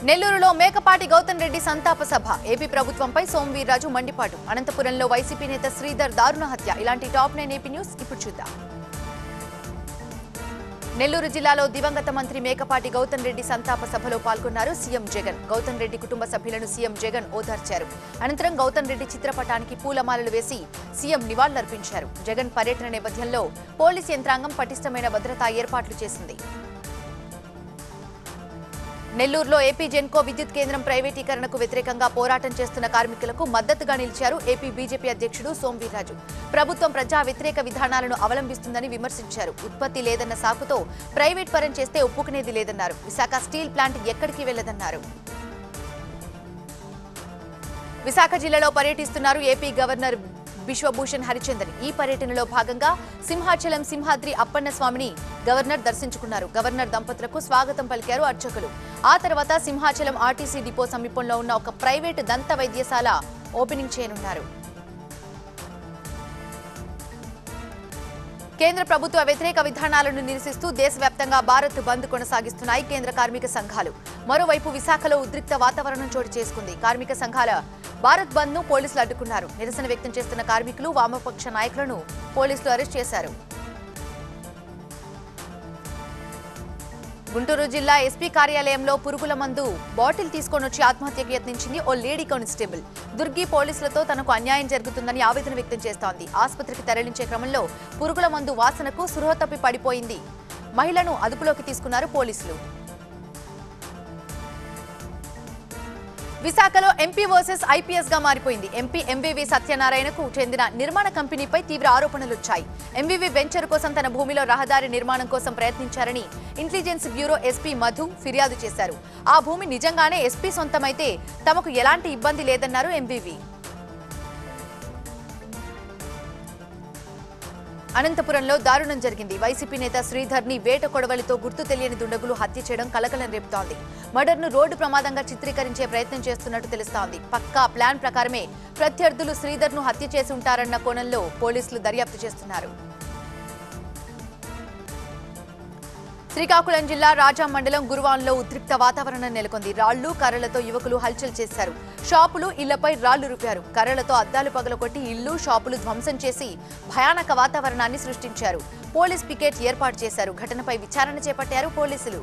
నెల్లూరులో మేకపాటి గౌతమ్ రెడ్డి సంతాప సభ. ఏపీ ప్రభుత్వంపై సోమవీర్రాజు మండిపాటు. అనంతపురంలో వైసీపీ నేత శ్రీధర్ దారుణ హత్య. ఇలాంటి టాప్ 9 ఏపీ న్యూస్ ఇప్పుడు చూద్దాం. నెల్లూరు జిల్లాలో దివంగత మంత్రి మేకపాటి గౌతమ్ రెడ్డి సంతాప సభలో పాల్గొన్నారు సీఎం జగన్. గౌతమ్ రెడ్డి కుటుంబ సభ్యులను సీఎం జగన్ ఓదార్చారు. అనంతరం గౌతమ్ రెడ్డి చిత్రపటానికి పూలమాలలు వేసి సీఎం నివాళులర్పించారు. జగన్ పర్యటన నేపథ్యంలో పోలీసు యంత్రాంగం పటిష్టమైన భద్రతా ఏర్పాట్లు చేసింది. నెల్లూరులో ఏపీ జెన్కో విద్యుత్ కేంద్రం ప్రైవేటీకరణకు వ్యతిరేకంగా పోరాటం చేస్తున్న కార్మికులకు మద్దతుగా నిలిచారు ఏపీ బీజేపీ అధ్యక్షుడు సోమవీర్రాజు. ప్రభుత్వం ప్రజా వ్యతిరేక విధానాలను అవలంబిస్తుందని విమర్శించారు. ఉత్పత్తి లేదన్న సాకుతో ప్రైవేట్ పరం చేస్తే ఒప్పుకునేది లేదన్నారు. విశాఖ స్టీల్ ప్లాంట్ ఎక్కడికి వెళ్లదన్నారు. విశాఖ జిల్లాలో పర్యటిస్తున్నారు ఏపీ గవర్నర్ బిశ్వభూషణ్ హరిచందన్. ఈ పర్యటనలో భాగంగా సింహాచలం సింహాద్రి అప్పన్న స్వామిని గవర్నర్ దర్శించుకున్నారు. గవర్నర్ దంపతులకు స్వాగతం పలికారు అర్చకులు. ఆ తర్వాత సింహాచలం ఆర్టీసీ డిపో సమీపంలో ఉన్న ఒక ప్రైవేటు దంత వైద్యశాల ఓపెనింగ్ చేయనున్నారు. కేంద్ర ప్రభుత్వ వ్యతిరేక విధానాలను నిరసిస్తూ దేశవ్యాప్తంగా భారత్ బంద్ కొనసాగిస్తున్నాయి కేంద్ర కార్మిక సంఘాలు. మరోవైపు విశాఖలో ఉద్రిక్త వాతావరణం చోటు చేసుకుంది. కార్మిక సంఘాల భారత్ బంద్ ను పోలీసులు అడ్డుకున్నారు. నిరసన వ్యక్తం చేస్తున్న కార్మికులు, వామపక్ష నాయకులను పోలీసులు అరెస్ట్ చేశారు. గుంటూరు జిల్లా ఎస్పీ కార్యాలయంలో పురుగుల మందు బాటిల్ తీసుకొనొచ్చి ఆత్మహత్యకు యత్నించింది ఓ లేడీ కానిస్టేబుల్. దుర్గి పోలీసులతో తనకు అన్యాయం జరుగుతుందని ఆవేదన వ్యక్తం చేస్తోంది. ఆసుపత్రికి తరలించే క్రమంలో పురుగుల మందు వాసనకు స్పృహ తప్పి పడిపోయింది. మహిళను అదుపులోకి తీసుకున్నారు పోలీసులు. విశాఖలో ఎంపీ వర్సెస్ ఐపీఎస్ గా మారిపోయింది. ఎంపీ ఎంవీవీ సత్యనారాయణకు చెందిన నిర్మాణ కంపెనీపై తీవ్ర ఆరోపణలు వచ్చాయి. ఎంవీవీ వెంచర్ కోసం తన భూమిలో రహదారి నిర్మాణం కోసం ప్రయత్నించారని ఇంటెలిజెన్స్ బ్యూరో ఎస్పీ మధు ఫిర్యాదు చేశారు. ఆ భూమి నిజంగానే ఎస్పీ సొంతమైతే తమకు ఎలాంటి ఇబ్బంది లేదన్నారు ఎంవీవీ. అనంతపురంలో దారుణం జరిగింది. వైసీపీ నేత శ్రీధర్ ని వేట కొడవలితో గుర్తు తెలియని దుండగులు హత్య చేయడం కలకలం రేపుతోంది. మర్డర్ను రోడ్డు ప్రమాదంగా చిత్రీకరించే ప్రయత్నం చేస్తున్నట్టు తెలుస్తోంది. పక్కా ప్లాన్ ప్రకారమే ప్రత్యర్థులు శ్రీధర్ ను హత్య చేసి ఉంటారన్న కోణంలో పోలీసులు దర్యాప్తు చేస్తున్నారు. శ్రీకాకుళం జిల్లా రాజాం మండలం గురువాన్లో ఉద్రిక్త వాతావరణం నెలకొంది. రాళ్లు, కర్రలతో యువకులు హల్చల్ చేశారు. షాపులు, ఇళ్లపై రాళ్లు రుపారు. కర్రలతో అద్దాలు పగలకొట్టి ఇళ్లు, షాపులు ధ్వంసం చేసి భయానక వాతావరణాన్ని సృష్టించారు. పోలీస్ పికెట్ ఏర్పాటు చేశారు. ఘటనపై విచారణ చేపట్టారు పోలీసులు.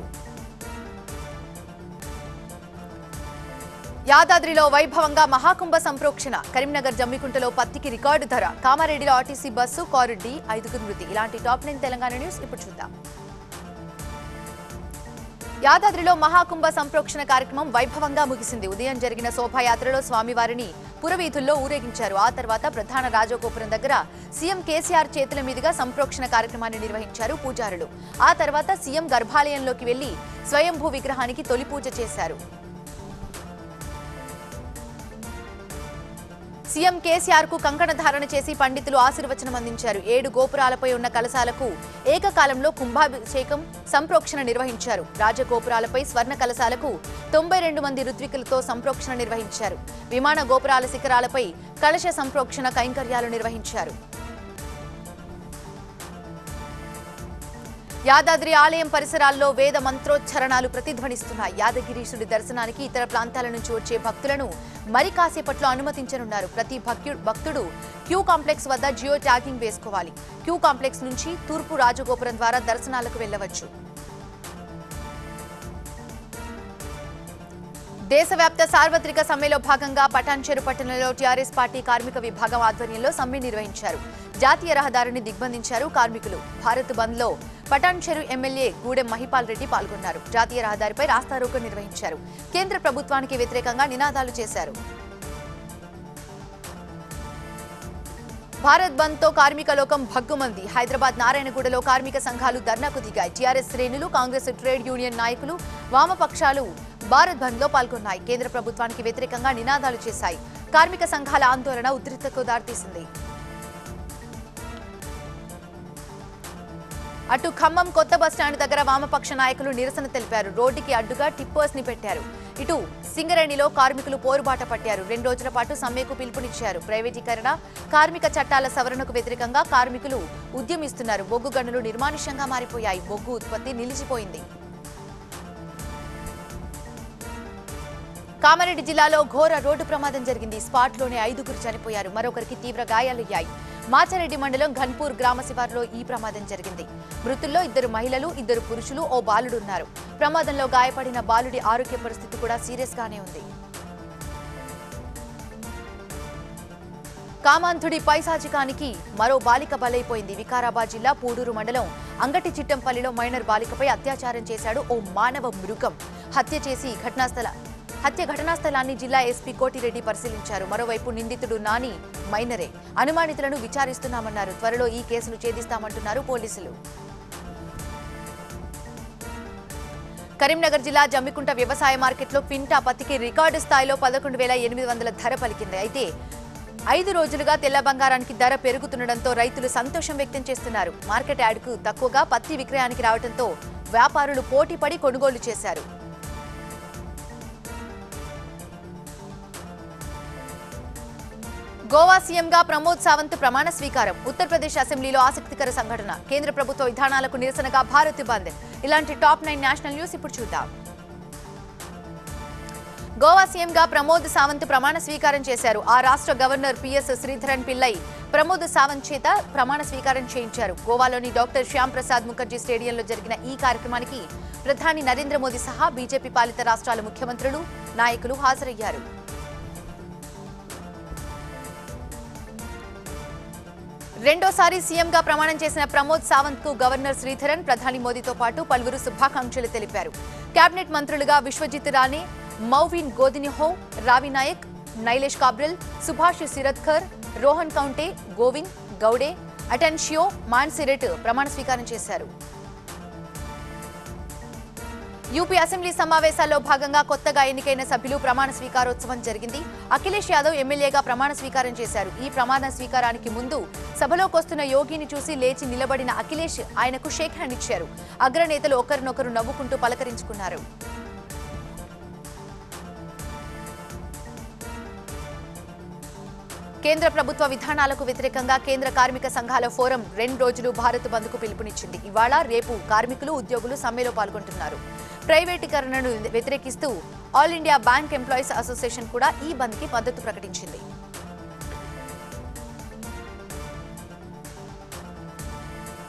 యాదాద్రిలో వైభవంగా మహాకుంభ సంప్రోక్షణ. కరీంనగర్ జమ్మికుంటలో పత్తికి రికార్డు ధర. కామారెడ్డిలో ఆర్టీసీ బస్సు, కారు ఢీ, 5 మృతి. ఇలాంటి టాప్ 9 తెలంగాణ న్యూస్ ఇప్పుడు చూద్దాం. యాదాద్రిలో మహాకుంభ సంప్రోక్షణ కార్యక్రమం వైభవంగా ముగిసింది. ఉదయం జరిగిన శోభాయాత్రలో స్వామివారిని పురవీధుల్లో ఊరేగించారు. ఆ తర్వాత ప్రధాన రాజగోపురం దగ్గర సీఎం కేసీఆర్ చేతుల మీదుగా సంప్రోక్షణ కార్యక్రమాన్ని నిర్వహించారు పూజారులు. ఆ తర్వాత సీఎం గర్భాలయంలోకి వెళ్లి స్వయంభూ విగ్రహానికి తొలి పూజ చేశారు. సీఎం కేసీఆర్ కు కంకణ ధారణ చేసి పండితులు ఆశీర్వచనం అందించారు. 7 గోపురాలపై ఉన్న కలశాలకు ఏకకాలంలో కుంభాభిషేకం, సంప్రోక్షణ నిర్వహించారు. రాజగోపురాలపై స్వర్ణ కలశాలకు 92 మంది ఋత్వికులతో సంప్రోక్షణ నిర్వహించారు. విమాన గోపురాల శిఖరాలపై కలశ సంప్రోక్షణ కైంకర్యాలు నిర్వహించారు. యాదాద్రి ఆలయం పరిసరాల్లో వేద మంత్రోచ్చరణాలు ప్రతిధ్వనిస్తున్నాయి. యాదగిరీశుడి దర్శనానికి ఇతర ప్రాంతాల నుంచి వచ్చే భక్తులను మరి కాసేపట్లో అనుమతించనున్నారు. ప్రతి భక్తుడు క్యూ కాంప్లెక్స్ వద్ద జియో ట్యాగింగ్ వేసుకోవాలి. క్యూ కాంప్లెక్స్ నుంచి తూర్పు రాజగోపురం ద్వారా దర్శనాలకు వెళ్లవచ్చు. దేశవ్యాప్త సార్వత్రిక సమ్మెలో భాగంగా పటాన్చెరు పట్టణంలో టీఆర్ఎస్ పార్టీ కార్మిక విభాగం ఆధ్వర్యంలో సమ్మె నిర్వహించారు. జాతీయ రహదారిని దిగ్బంధించారు కార్మికులు. భారత్ బంద్ లో పటాన్చెరు ఎమ్మెల్యే గూడెం మహిపాల్ రెడ్డి పాల్గొన్నారు. జాతీయ రహదారిపై రాస్తారోకో నిర్వహించారు. కేంద్ర ప్రభుత్వానికి వ్యతిరేకంగా నినాదాలు చేశారు. భారత్ బంద్ తో కార్మిక లోకం భగ్గుమంది. హైదరాబాద్ నారాయణగూడలో కార్మిక సంఘాలు ధర్నాకు దిగాయి. టీఆర్ఎస్ శ్రేణులు, కాంగ్రెస్ ట్రేడ్ యూనియన్ నాయకులు, వామపక్షాలు భారత్ బంద్ లో పాల్గొన్నాయి. కేంద్ర ప్రభుత్వానికి వ్యతిరేకంగా నినాదాలు చేశాయి. కార్మిక సంఘాల ఆందోళన ఉద్రిక్తతకు దారితీసింది. అటు ఖమ్మం కొత్త బస్టాండ్ దగ్గర వామపక్ష నాయకులు నిరసన తెలిపారు. రోడ్డుకి అడ్డుగా టిప్పర్స్ ని పెట్టారు. ఇటు సింగరేణిలో కార్మికులు పోరుబాట పట్టారు. 2 రోజుల పాటు సమ్మెకు పిలుపునిచ్చారు. ప్రైవేటీకరణ, కార్మిక చట్టాల సవరణకు వ్యతిరేకంగా కార్మికులు ఉద్యమిస్తున్నారు. బొగ్గు గనులు నిర్మానుష్యంగా మారిపోయాయి. బొగ్గు ఉత్పత్తి నిలిచిపోయింది. కామారెడ్డి జిల్లాలో ఘోర రోడ్డు ప్రమాదం జరిగింది. స్పాట్లోనే 5గురు చనిపోయారు, మరొకరికి తీవ్ర గాయాలయ్యాయి. మాచారెడ్డి మండలం ఘన్పూర్ గ్రామ శివారులో ఈ ప్రమాదం జరిగింది. మృతుల్లో 2 మహిళలు, 2 పురుషులు, ఓ బాలుడు ఉన్నారు. ప్రమాదంలో గాయపడిన బాలుడి ఆరోగ్య పరిస్థితి కూడా సీరియస్ గానే ఉంది. కామాంధుడి పైశాచికానికి మరో బాలిక బలైపోయింది. వికారాబాద్ జిల్లా పూడూరు మండలం అంగటి చిట్టంపల్లిలో మైనర్ బాలికపై అత్యాచారం చేశాడు ఓ మానవ మృగం. హత్య ఘటనాస్థలాన్ని జిల్లా ఎస్పీ కోటిరెడ్డి పరిశీలించారు. మరోవైపు నిందితుడు నాని మైనరే. అనుమానితులను విచారిస్తున్నామన్నారు. త్వరలో ఈ కేసును ఛేదిస్తామంటున్నారు పోలీసులు. కరీంనగర్ జిల్లా జమ్మికుంట వ్యవసాయ మార్కెట్లో క్వింటా పత్తికి రికార్డు స్థాయిలో 11,800 ధర పలికింది. అయితే 5 రోజులుగా తెల్ల బంగారానికి ధర పెరుగుతుండటంతో రైతులు సంతోషం వ్యక్తం చేస్తున్నారు. మార్కెట్ యార్డుకు తక్కువగా పత్తి విక్రయానికి రావడంతో వ్యాపారులు పోటీపడి కొనుగోలు చేశారు. గోవా సీఎంగా ప్రమోద్ సావంత్ ప్రమాణ స్వీకారం. ఉత్తరప్రదేశ్ అసెంబ్లీలో ఆసక్తికర సంఘటన. కేంద్ర ప్రభుత్వ విధానాలకు నిరసనగా భారత్ బంద్. ఇలాంటి టాప్ 9 నేషనల్ న్యూస్ ఇప్పుడు చూద్దాం. గోవా సీఎంగా ప్రమోద్ సావంత్ ప్రమాణ స్వీకారం చేశారు. ఆ రాష్ట్ర గవర్నర్ పిఎస్ శ్రీధరన్ పిల్లై ప్రమోద్ సావంత్ చేత ప్రమాణ స్వీకారం చేయించారు. గోవాలోని డాక్టర్ శ్యామ్ ప్రసాద్ ముఖర్జీ స్టేడియంలో జరిగిన ఈ కార్యక్రమానికి ప్రధాని నరేంద్ర మోదీ సహా బీజేపీ పాలిత రాష్ట్రాల ముఖ్యమంత్రులు, నాయకులు హాజరయ్యారు. రెండోసారి సీఎంగా ప్రమాణం చేసిన ప్రమోద్ సావంత్ కు గవర్నర్ శ్రీధరన్, ప్రధాని మోదీతో పాటు పలువురు శుభాకాంక్షలు తెలిపారు. కేబినెట్ మంత్రులుగా విశ్వజిత్ రాణే, మౌవిన్ గోదిన్హో, రావి నాయక్, నైలేష్ కాబ్రిల్, సుభాష్ సిరత్కర్, రోహన్ కౌంటే, గోవింద్ గౌడే, అటెన్షియో మాన్సిరెట్ ప్రమాణ స్వీకారం చేశారు. యూపీ అసెంబ్లీ సమావేశాల్లో భాగంగా కొత్తగా ఎన్నికైన సభ్యులు ప్రమాణ స్వీకారోత్సవం జరిగింది. అఖిలేష్ యాదవ్ ఎమ్మెల్యేగా ప్రమాణ స్వీకారం చేశారు. ఈ ప్రమాణ స్వీకారానికి ముందు సభలోకొస్తున్న యోగిని చూసి లేచి నిలబడిన అఖిలేష్ ఆయనకు షేక్ హ్యాండ్ ఇచ్చారు. అగ్రనేతలు ఒకరినొకరు నవ్వుకుంటూ పలకరించుకున్నారు. కేంద్ర ప్రభుత్వ విధానాలకు వ్యతిరేకంగా కేంద్ర కార్మిక సంఘాల ఫోరం 2 రోజులు భారత్ బంద్కు పిలుపునిచ్చింది. ఇవాళ, రేపు కార్మికులు, ఉద్యోగులు సమ్మెలో పాల్గొంటున్నారు. ప్రైవేటీకరణను వ్యతిరేకిస్తూ all India bank employees association కూడా ఈ బంద్కి మద్దతు ప్రకటించింది.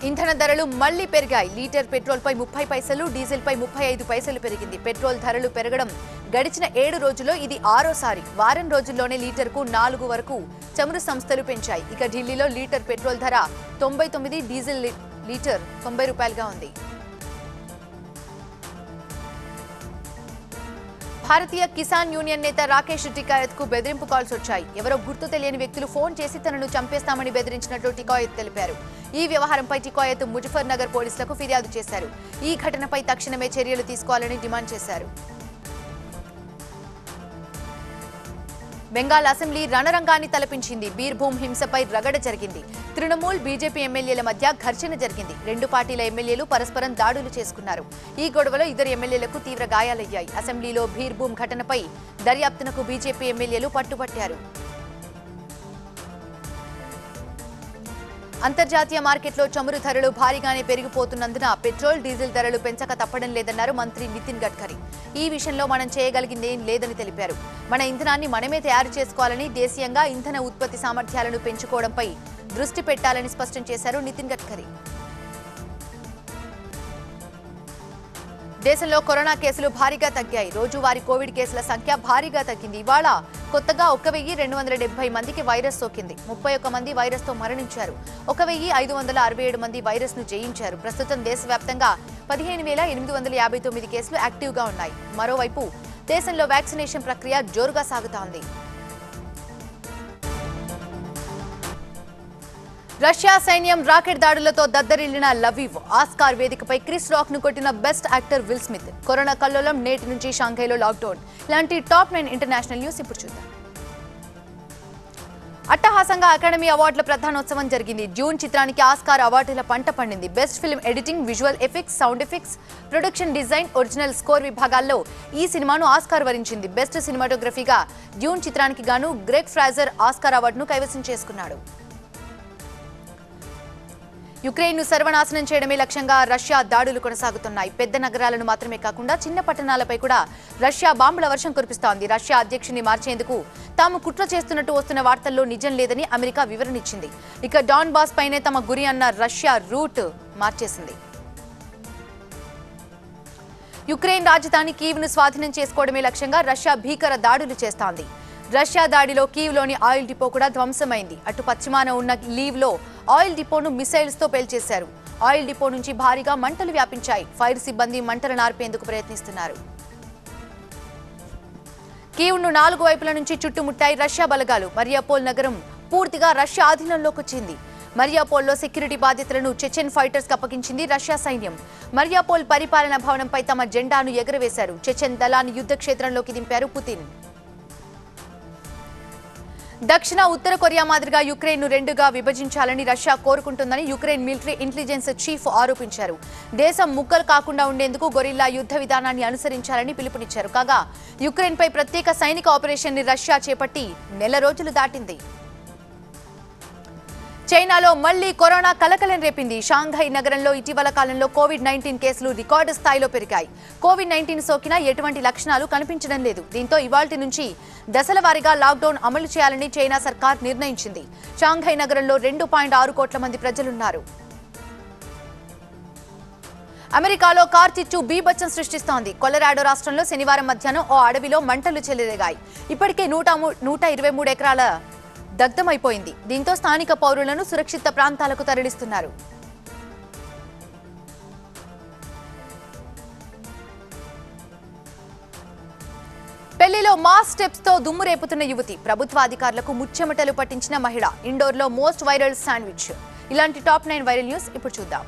ఇంధన ధరలు మళ్లీ పెరిగాయి. లీటర్ పెట్రోల్పై 30 పైసలు, డీజిల్పై 35 పైసలు పెరిగింది. పెట్రోల్ ధరలు పెరగడం గడిచిన 7 రోజుల్లో ఇది 6వ సారి. వారం రోజుల్లోనే లీటర్కు 4 వరకు చమురు సంస్థలు పెంచాయి. ఇక ఢిల్లీలో లీటర్ పెట్రోల్ ధర 99, డీజిల్ లీటర్ 90 రూపాయలుగా ఉంది. భారతీయ కిసాన్ యూనియన్ నేత రాకేష్ టికాయత్ కు బెదిరింపు కాల్స్ వచ్చాయి. ఎవరో గుర్తు తెలియని వ్యక్తులు ఫోన్ చేసి తనను చంపేస్తామని బెదిరించినట్లు టికాయత్ తెలిపారు. ఈ వ్యవహారంపై టికాయత్ ముజఫర్ నగర్ పోలీసులకు ఫిర్యాదు చేశారు. ఈ ఘటనపై తక్షణమే చర్యలు తీసుకోవాలని డిమాండ్ చేశారు. బెంగాల్ అసెంబ్లీ రణరంగాన్ని తలపించింది. బీర్భూమ్ హింసపై రగడ జరిగింది. తృణమూల్, బీజేపీ ఎమ్మెల్యేల మధ్య ఘర్షణ జరిగింది. 2 పార్టీల ఎమ్మెల్యేలు పరస్పరం దాడులు చేసుకున్నారు. ఈ గొడవలో 2 ఎమ్మెల్యేలకు తీవ్ర గాయాలయ్యాయి. అసెంబ్లీలో బీర్భూమ్ ఘటనపై దర్యాప్తునకు బీజేపీ ఎమ్మెల్యేలు పట్టుబట్టారు. అంతర్జాతీయ మార్కెట్లో చమురు ధరలు భారీగానే పెరిగిపోతున్నందున పెట్రోల్, డీజిల్ ధరలు పెంచక తప్పడం లేదన్నారు మంత్రి నితిన్ గడ్కరీ. ఈ విషయంలో మనం చేయగలిగిందేం లేదని తెలిపారు. మన ఇంధనాన్ని మనమే తయారు చేసుకోవాలని, దేశీయంగా ఇంధన ఉత్పత్తి సామర్థ్యాలను పెంచుకోవడంపై దృష్టి పెట్టాలని స్పష్టం చేశారు నితిన్ గడ్కరీ. దేశంలో కరోనా కేసులు భారీగా తగ్గాయి. రోజువారీ కోవిడ్ కేసుల సంఖ్య భారీగా తగ్గింది. ఇవాళ కొత్తగా 1,270 మందికి వైరస్ సోకింది. 31 మంది వైరస్ తో మరణించారు. 1,567 మంది వైరస్ ను జయించారు. ప్రస్తుతం దేశవ్యాప్తంగా 15,859 కేసులు యాక్టివ్ గా ఉన్నాయి. మరోవైపు దేశంలో వ్యాక్సినేషన్ ప్రక్రియ జోరుగా సాగుతోంది. రష్యా సైన్యం రాకెట్ దాడులతో దద్దరిల్లిన లవీవ్. ఆస్కార్ వేదికపై క్రిస్ రాక్ ను కొట్టిన best actor will Smith. Corona కల్లోలం, నేటి నుంచి షాంఘైలో లాక్డౌన్. ఇలాంటి టాప్ 9 ఇంటర్నేషనల్ న్యూస్ ఇప్పుడు చూద్దాం. అట్టహాసంగా అకాడమీ అవార్డుల ప్రధానోత్సవం జరిగింది. డ్యూన్ చిత్రానికి ఆస్కార్ అవార్డుల పంట పండింది. Best film editing, visual effects, sound effects, production design, original score విభాగాల్లో ఈ సినిమాను ఆస్కార్ వరించింది. బెస్ట్ సినిమాటోగ్రఫీగా డ్యూన్ చిత్రానికి గాను గ్రెగ్ ఫ్రాజర్ ఆస్కార్ అవార్డును కైవసం చేసుకున్నాడు. యుక్రెయిన్ను సర్వనాశనం చేయడమే లక్ష్యంగా రష్యా దాడులు కొనసాగుతున్నాయి. పెద్ద నగరాలను మాత్రమే కాకుండా చిన్న పట్టణాలపై కూడా రష్యా బాంబుల వర్షం కురిపిస్తోంది. రష్యా అధ్యక్షుడిని మార్చేందుకు తాము కుట్ర చేస్తున్నట్టు వస్తున్న వార్తల్లో నిజం లేదని అమెరికా వివరణ ఇచ్చింది. ఇక డాన్ బాస్ పైనే తమ గురి అన్న రష్యా రూట్ మార్చేసింది. యుక్రెయిన్ రాజధాని కీవ్ను స్వాధీనం చేసుకోవడమే లక్ష్యంగా రష్యా భీకర దాడులు చేస్తోంది. రష్యా దాడిలో కీవ్లోని ఆయిల్ డిపో కూడా ధ్వంసమైంది. అటు పశ్చిమాన ఉన్న లీవ్లో ఆయిల్ డిపోను మిసైల్స్తో పేల్చేశారు. ఆయిల్ డిపో నుంచి భారీగా మంటలు వ్యాపించాయి. ఫైర్ సిబ్బంది మంటలు ఆర్పేందుకు ప్రయత్నిస్తున్నారు. కీవ్ను 4 వైపుల నుంచి చుట్టుముట్టాయి రష్యా బలగాలు. మరియాపోల్ నగరం పూర్తిగా రష్యా ఆధీనంలోకి వచ్చింది. మరియాపోల్లో సెక్యూరిటీ బాధ్యతలను చెచెన్ ఫైటర్స్ అప్పగించింది రష్యా సైన్యం. మరియాపోల్ పరిపాలనా భవనంపై తమ జెండాను ఎగురవేశారు. చెచెన్ దళాన్ని యుద్ధ క్షేత్రంలోకి దింపారు పుతిన్. దక్షిణ ఉత్తర కొరియా మాదిరిగా యుక్రెయిన్ను 2గా విభజించాలని రష్యా కోరుకుంటుందని యుక్రెయిన్ మిలిటరీ ఇంటెలిజెన్స్ చీఫ్ ఆరోపించారు. దేశం ముక్కలు కాకుండా ఉండేందుకు గొరిల్లా యుద్ధ విధానాన్ని అనుసరించాలని పిలుపునిచ్చారు. కాగా యుక్రెయిన్పై ప్రత్యేక సైనిక ఆపరేషన్ని రష్యా చేపట్టి నెల రోజులు దాటింది. చైనాలో మళ్లీ కరోనా కలకలం రేపింది. షాంఘై నగరంలో ఇటీవల కాలంలో కోవిడ్-19 కేసులు రికార్డు స్థాయిలో పెరిగాయి. కోవిడ్-19 సోకినా ఎటువంటి లక్షణాలు కనిపించడం లేదు. దీంతో ఇవాల్టి నుంచి దశల వారీగా లాక్డౌన్ అమలు చేయాలని చైనా సర్కార్ నిర్ణయించింది. షాంఘై నగరంలో 2.6 కోట్ల మంది ప్రజలున్నారు. అమెరికాలో కార్చిచ్చు బీభత్సం సృష్టిస్తోంది. కొలరాడో రాష్ట్రంలో శనివారం మధ్యాహ్నం ఓ అడవిలో మంటలు చెలరేగాయి. ఇప్పటికే 123 ఎకరాల దగ్ధమైపోయింది. దీంతో స్థానిక పౌరులను సురక్షిత ప్రాంతాలకు తరలిస్తున్నారు. పెళ్లిలో మాస్ స్టెప్స్ తో దుమ్ము రేపుతున్న యువతి. ప్రభుత్వ అధికారులకు ముచ్చెమటలు పట్టించిన మహిళ. ఇండోర్లో మోస్ట్ వైరల్ శాండ్విచ్. ఇలాంటి టాప్ 9 వైరల్ న్యూస్ ఇప్పుడు చూద్దాం.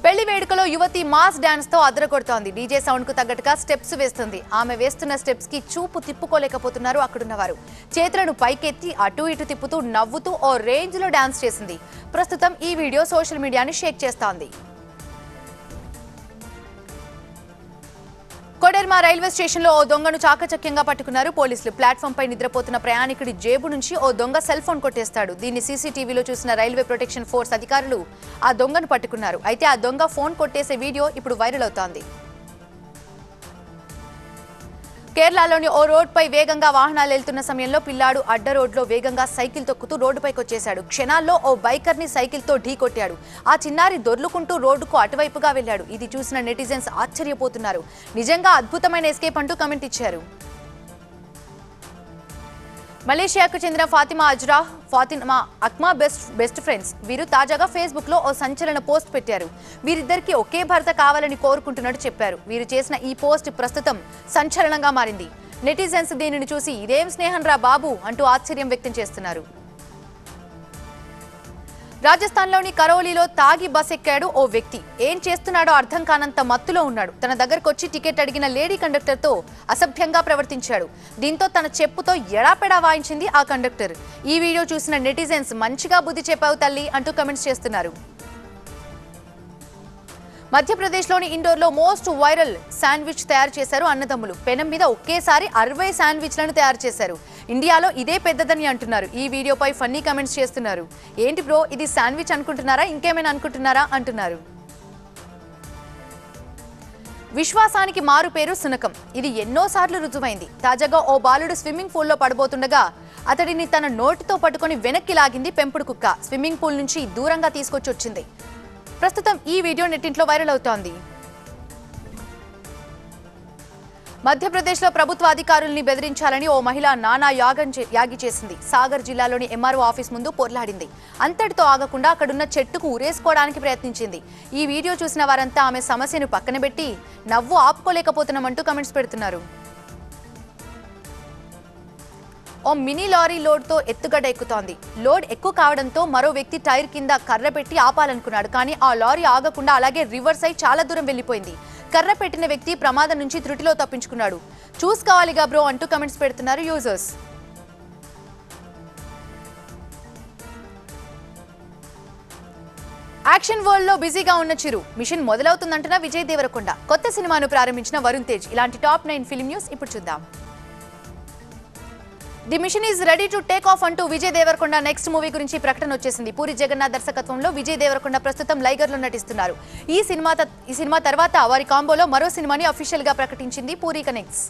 పెళ్లి వేడుకలో యువతి మాస్ డాన్స్ తో అదరగొడుతోంది. డీజే సౌండ్ కు తగ్గట్టుగా స్టెప్స్ వేస్తుంది. ఆమె వేస్తున్న స్టెప్స్ కి చూపు తిప్పుకోలేకపోతున్నారు అక్కడున్నవారు. చేతులను పైకెత్తి అటు ఇటు తిప్పుతూ నవ్వుతూ ఓ రేంజ్ లో డాన్స్ చేసింది. ప్రస్తుతం ఈ వీడియో సోషల్ మీడియాని షేక్ చేస్తోంది. కోడెర్మా రైల్వే స్టేషన్లో ఓ దొంగను చాకచక్యంగా పట్టుకున్నారు పోలీసులు. ప్లాట్ఫామ్ పై నిద్రపోతున్న ప్రయాణికుడి జేబు నుంచి ఓ దొంగ సెల్ ఫోన్ కొట్టేస్తాడు. దీన్ని సీసీటీవీలో చూసిన రైల్వే ప్రొటెక్షన్ ఫోర్స్ అధికారులు ఆ దొంగను పట్టుకున్నారు. అయితే ఆ దొంగ ఫోన్ కొట్టేసే వీడియో ఇప్పుడు వైరల్ అవుతోంది. కేరళలోని ఓ రోడ్డుపై వేగంగా వాహనాలు వెళ్తున్న సమయంలో పిల్లాడు అడ్డ రోడ్లో వేగంగా సైకిల్ తొక్కుతూ రోడ్డుపైకి వచ్చేశాడు. క్షణాల్లో ఓ బైకర్ని సైకిల్తో ఢీకొట్టాడు. ఆ చిన్నారి దొర్లుకుంటూ రోడ్డుకు అటువైపుగా వెళ్లాడు. ఇది చూసిన నెటిజన్స్ ఆశ్చర్యపోతున్నారు. నిజంగా అద్భుతమైన ఎస్కేప్ అంటూ కమెంట్ ఇచ్చారు. మలేషియాకు చెందిన ఫాతిమా అజ్రా, ఫాతిమా అక్మా బెస్ట్ ఫ్రెండ్స్. వీరు తాజాగా ఫేస్బుక్ లో ఓ సంచలన పోస్ట్ పెట్టారు. వీరిద్దరికి ఒకే భర్త కావాలని కోరుకుంటున్నట్టు చెప్పారు. వీరు చేసిన ఈ పోస్ట్ ప్రస్తుతం సంచలనంగా మారింది. నెటిజన్స్ దీనిని చూసి ఇదేం స్నేహం రా బాబు అంటూ ఆశ్చర్యం వ్యక్తం చేస్తున్నారు. రాజస్థాన్లోని కరోలీలో తాగి బస్ ఎక్కాడు ఓ వ్యక్తి. ఏం చేస్తున్నాడో అర్థం కానంత మత్తులో ఉన్నాడు. తన దగ్గరకొచ్చి టికెట్ అడిగిన లేడీ కండక్టర్తో అసభ్యంగా ప్రవర్తించాడు. దీంతో తన చెప్పుతో ఎడాపెడా వాయించింది ఆ కండక్టర్. ఈ వీడియో చూసిన నెటిజన్స్ మంచిగా బుద్ధి చెప్పావు తల్లి అంటూ కమెంట్స్ చేస్తున్నారు. మధ్యప్రదేశ్లోని ఇండోర్లో మోస్ట్ వైరల్ శాండ్విచ్ తయారు చేశారు అన్నదమ్ములు. పెనం మీద ఒకేసారి 60 శాండ్విచ్లను తయారు చేశారు. ఇండియాలో ఇదే పెద్దదని అంటున్నారు. ఈ వీడియోపై ఫన్నీ కమెంట్స్ చేస్తున్నారు. ఏంటి బ్రో, ఇది శాండ్విచ్ అనుకుంటున్నారా, ఇంకేమైనా అనుకుంటున్నారా అంటున్నారు. విశ్వాసానికి మారు పేరు సునకం. ఇది ఎన్నోసార్లు రుజువైంది. తాజాగా ఓ బాలుడు స్విమ్మింగ్ పూల్లో పడబోతుండగా అతడిని తన నోటితో పట్టుకొని వెనక్కి లాగింది పెంపుడు కుక్క. స్విమ్మింగ్ పూల్ నుంచి దూరంగా తీసుకొచ్చి వచ్చింది. ప్రస్తుతం ఈ వీడియో నెట్టింట్లో వైరల్ అవుతోంది. మధ్యప్రదేశ్లో ప్రభుత్వ అధికారుల్ని బెదిరించాలని ఓ మహిళ నానా యాగి చేసింది. సాగర్ జిల్లాలోని ఎంఆర్ఓ ఆఫీస్ ముందు పొర్లాడింది. అంతటితో ఆగకుండా అక్కడున్న చెట్టుకు ఉరేసుకోవడానికి ప్రయత్నించింది. ఈ వీడియో చూసిన వారంతా ఆమె సమస్యను పక్కన పెట్టి నవ్వు ఆపుకోలేకపోతున్నామంటూ కమెంట్స్ పెడుతున్నారు. ఓ మినీ లారీ లోడ్తో ఎత్తుగడ్డ ఎక్కుతోంది. లోడ్ ఎక్కువ కావడంతో మరో వ్యక్తి టైర్ కింద కర్ర పెట్టి ఆపాలనుకున్నాడు. కానీ ఆ లారీ ఆగకుండా అలాగే రివర్స్ అయి చాలా దూరం వెళ్లిపోయింది. కర్ర పెట్టిన వ్యక్తి ప్రమాదం నుంచి త్రుటిలో తప్పించుకున్నాడు. చూసుకోవాలిగా బ్రో అంటూ కమెంట్స్ పెడుతున్నారు యూజర్స్. యాక్షన్ వరల్డ్ లో బిజీగా ఉన్న చిరు. మిషన్ మొదలవుతుందంటున్న విజయ్ దేవరకొండ. కొత్త సినిమాను ప్రారంభించిన వరుణ్ తేజ్. ఇలాంటి టాప్ 9 ఫిల్మ్ న్యూస్ ఇప్పుడు చూద్దాం. The mission is ready to take off అంటూ విజయ్ దేవరకొండ నెక్స్ట్ మూవీ గురించి ప్రకటన వచ్చేసింది. పూరి జగన్నాథ్ దర్శకత్వంలో విజయ్ దేవరకొండ ప్రస్తుతం లైగర్లో నటిస్తున్నారు. ఈ సినిమా తర్వాత వారి కాంబోలో మరో సినిమాని అఫీషియల్ గా ప్రకటించింది పూరి కనెక్ట్స్.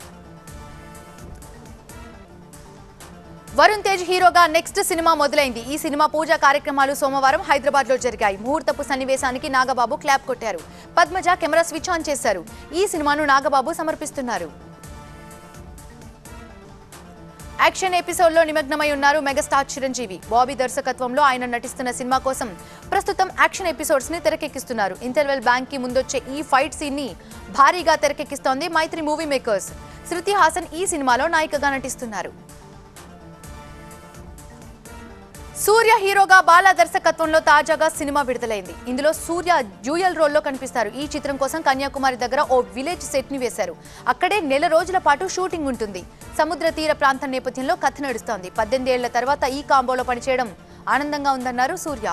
వరుణ్ తేజ్ హీరోగా నెక్స్ట్ సినిమా మొదలైంది. ఈ సినిమా పూజా కార్యక్రమాలు సోమవారం హైదరాబాద్ లో జరిగాయి. ముహూర్తపు సన్నివేశానికి నాగబాబు క్లాప్ కొట్టారు. పద్మజ కెమెరా స్విచ్ ఆన్ చేశారు. ఈ సినిమాను నాగబాబు సమర్పిస్తున్నారు. యాక్షన్ ఎపిసోడ్ లో నిమగ్నమై ఉన్నారు మెగాస్టార్ చిరంజీవి. బాబీ దర్శకత్వంలో ఆయన నటిస్తున్న సినిమా కోసం ప్రస్తుతం యాక్షన్ ఎపిసోడ్స్ ని తెరకెక్కిస్తున్నారు. ఇంటర్వెల్ బ్యాంక్ కి ముందొచ్చే ఈ ఫైట్ సీన్ ని భారీగా తెరకెక్కిస్తోంది మైత్రి మూవీ మేకర్స్. శృతి హాసన్ ఈ సినిమాలో నాయికగా నటిస్తున్నారు. సూర్య హీరోగా బాలా దర్శకత్వంలో తాజాగా సినిమా విడుదలైంది. ఇందులో సూర్య డ్యూయల్ రోల్లో కనిపిస్తారు. ఈ చిత్రం కోసం కన్యాకుమారి దగ్గర ఓ విలేజ్ సెట్ ని వేశారు. అక్కడే నెల రోజుల పాటు షూటింగ్ ఉంటుంది. సముద్ర తీర ప్రాంతం నేపథ్యంలో కథ నడుస్తోంది. 18 ఏళ్ల తర్వాత ఈ కాంబోలో పనిచేయడం ఆనందంగా ఉందన్నారు సూర్య.